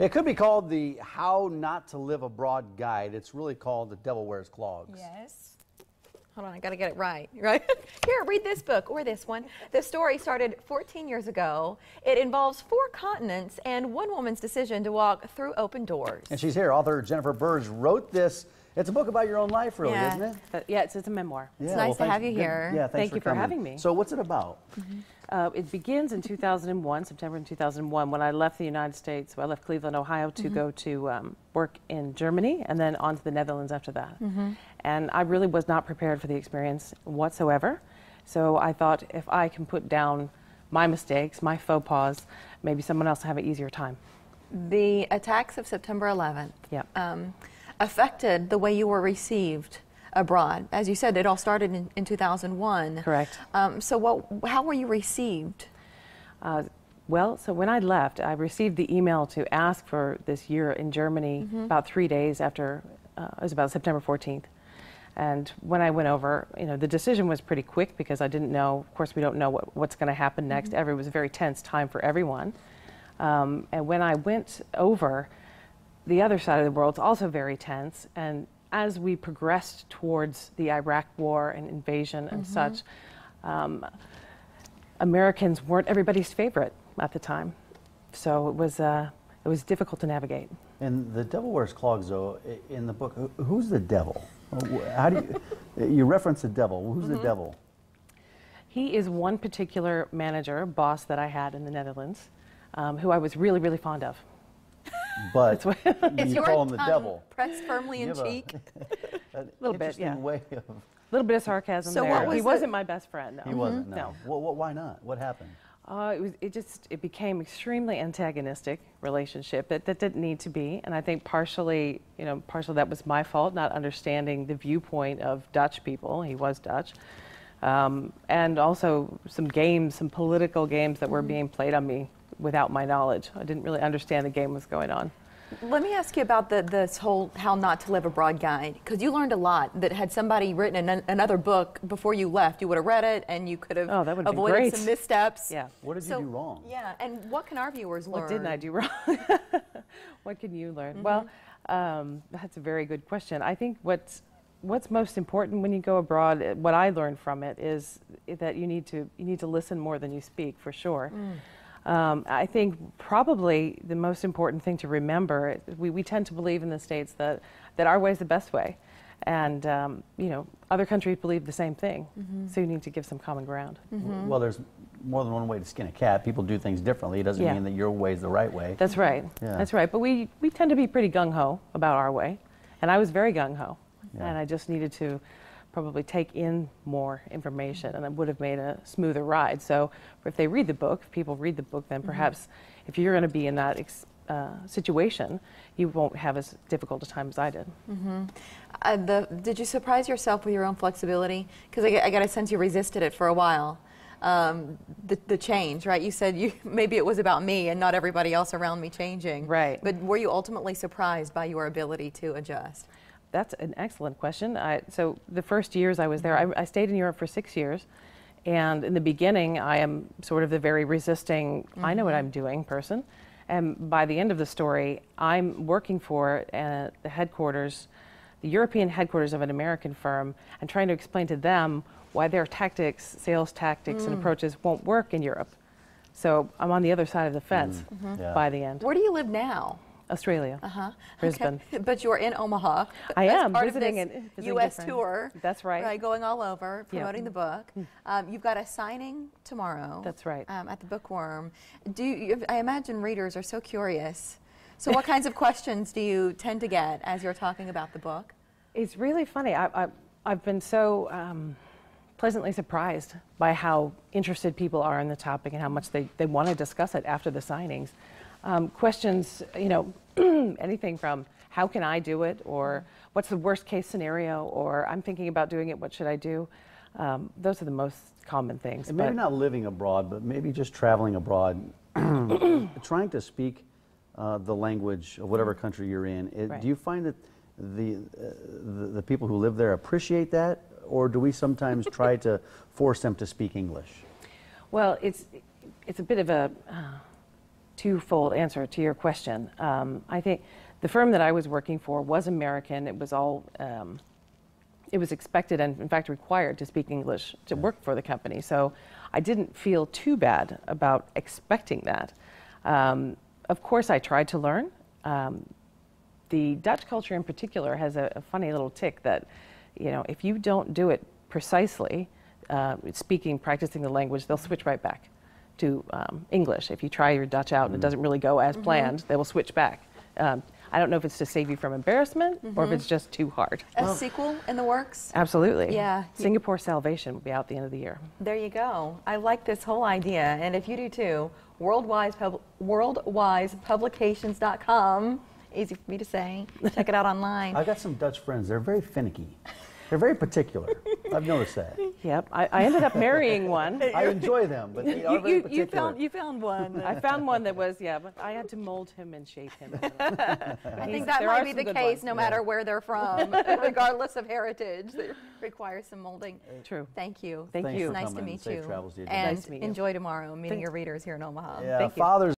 It could be called the How Not to Live Abroad Guide. It's really called The Devil Wears Clogs. Yes. Hold on, I got to get it right. Here, read this book or this one. The story started 14 years ago. It involves 4 continents and one woman's decision to walk through open doors. And she's here. Author Jennifer Burge wrote this. It's a book about your own life, really, isn't it? Yeah, it's a memoir. It's nice to have you here. Yeah, thank you for having me. So what's it about? It begins in 2001, September in 2001, when I left the United States. Well, I left Cleveland, Ohio to go to work in Germany and then on to the Netherlands after that. And I really was not prepared for the experience whatsoever. So I thought if I can put down my mistakes, my faux pas, maybe someone else will have an easier time. The attacks of September 11th affected the way you were received abroad. As you said, it all started in 2001. Correct. So how were you received? Well, so when I left, I received the email to ask for this year in Germany about 3 days after, it was about September 14th. And when I went over, the decision was pretty quick because I didn't know, of course we don't know what's going to happen next. It was a very tense time for everyone. And when I went over, the other side of the world's also very tense. And as we progressed towards the Iraq war and invasion and such, Americans weren't everybody's favorite at the time. So it was difficult to navigate. And The Devil Wears Clogs, though, in the book, who's the devil? How do you reference the devil? Who's the devil? He is one particular manager, boss that I had in the Netherlands, who I was really, really fond of. But you call him the devil. Pressed firmly in cheek? A little bit, yeah. Way of... A little bit of sarcasm so there. He wasn't my best friend, no. He wasn't, no. Well, why not? What happened? It became extremely antagonistic relationship that didn't need to be, and I think partially that was my fault, not understanding the viewpoint of Dutch people. He was Dutch, and also some political games that were being played on me without my knowledge. I didn't really understand the game was going on. Let me ask you about this whole How Not to Live Abroad guide, because you learned a lot. That had somebody written another book before you left, you would have read it and you could have avoided some missteps. Yeah. What did you do wrong? Yeah, and what can our viewers learn? What didn't I do wrong? What can you learn? Well, that's a very good question. I think what's most important when you go abroad, what I learned from it is that you need to listen more than you speak, for sure. I think probably the most important thing to remember, we tend to believe in the States that our way is the best way. And, other countries believe the same thing. So you need to give some common ground. Well, there's more than one way to skin a cat. People do things differently. It doesn't mean that your way is the right way. That's right. Yeah. That's right. But we tend to be pretty gung-ho about our way. And I was very gung-ho. Yeah. And I just needed to probably take in more information, and it would have made a smoother ride. So if they read the book, if people read the book, then perhaps if you're going to be in that situation, you won't have as difficult a time as I did. Did you surprise yourself with your own flexibility? Because I got a sense you resisted it for a while. The change, right? You said maybe it was about me and not everybody else around me changing. Right. But were you ultimately surprised by your ability to adjust? That's an excellent question. So the first years I was there, I stayed in Europe for 6 years. And in the beginning, I am sort of the very resisting, I know what I'm doing person. And by the end of the story, I'm working for the headquarters, the European headquarters of an American firm, and trying to explain to them why their tactics, sales tactics and approaches won't work in Europe. So I'm on the other side of the fence by the end. Where do you live now? Australia, Brisbane. Okay. But you're in Omaha. I am part visiting of this visiting U.S. different. tour. That's right. Right, going all over, promoting the book. You've got a signing tomorrow. That's right. At the Bookworm. I imagine readers are so curious. So what kinds of questions do you tend to get as you're talking about the book? It's really funny. I've been so pleasantly surprised by how interested people are in the topic and how much they want to discuss it after the signings. Questions, anything from how can I do it, or what's the worst case scenario, or I'm thinking about doing it, what should I do? Those are the most common things. And maybe not living abroad, but maybe just traveling abroad, trying to speak the language of whatever country you're in. Do you find that the people who live there appreciate that, or do we sometimes try to force them to speak English? Well, it's a bit of a twofold answer to your question. I think the firm that I was working for was American. It was all, it was expected and in fact required to speak English to work for the company. So I didn't feel too bad about expecting that. Of course, I tried to learn. The Dutch culture in particular has a funny little tick that, you know, if you don't do it precisely, practicing the language, they'll switch right back to English. If you try your Dutch out and it doesn't really go as planned, they will switch back. I don't know if it's to save you from embarrassment or if it's just too hard. A sequel in the works? Absolutely. Yeah. Singapore Salvation will be out at the end of the year. There you go. I like this whole idea, and if you do too, worldwisepublications.com. Easy for me to say. Check it out online. I've got some Dutch friends. They're very finicky. They're very particular. I've noticed that. Yep. I ended up marrying one. I enjoy them, but they are very particular. You found one. I found one that was, but I had to mold him and shape him. I think that might be the case no matter where they're from, regardless of heritage. It requires some molding. True. Thank you. Thank you. Nice to meet you. Safe travels to you. And Nice to meet you. enjoy tomorrow meeting your readers here in Omaha. Yeah, Thank you. Father's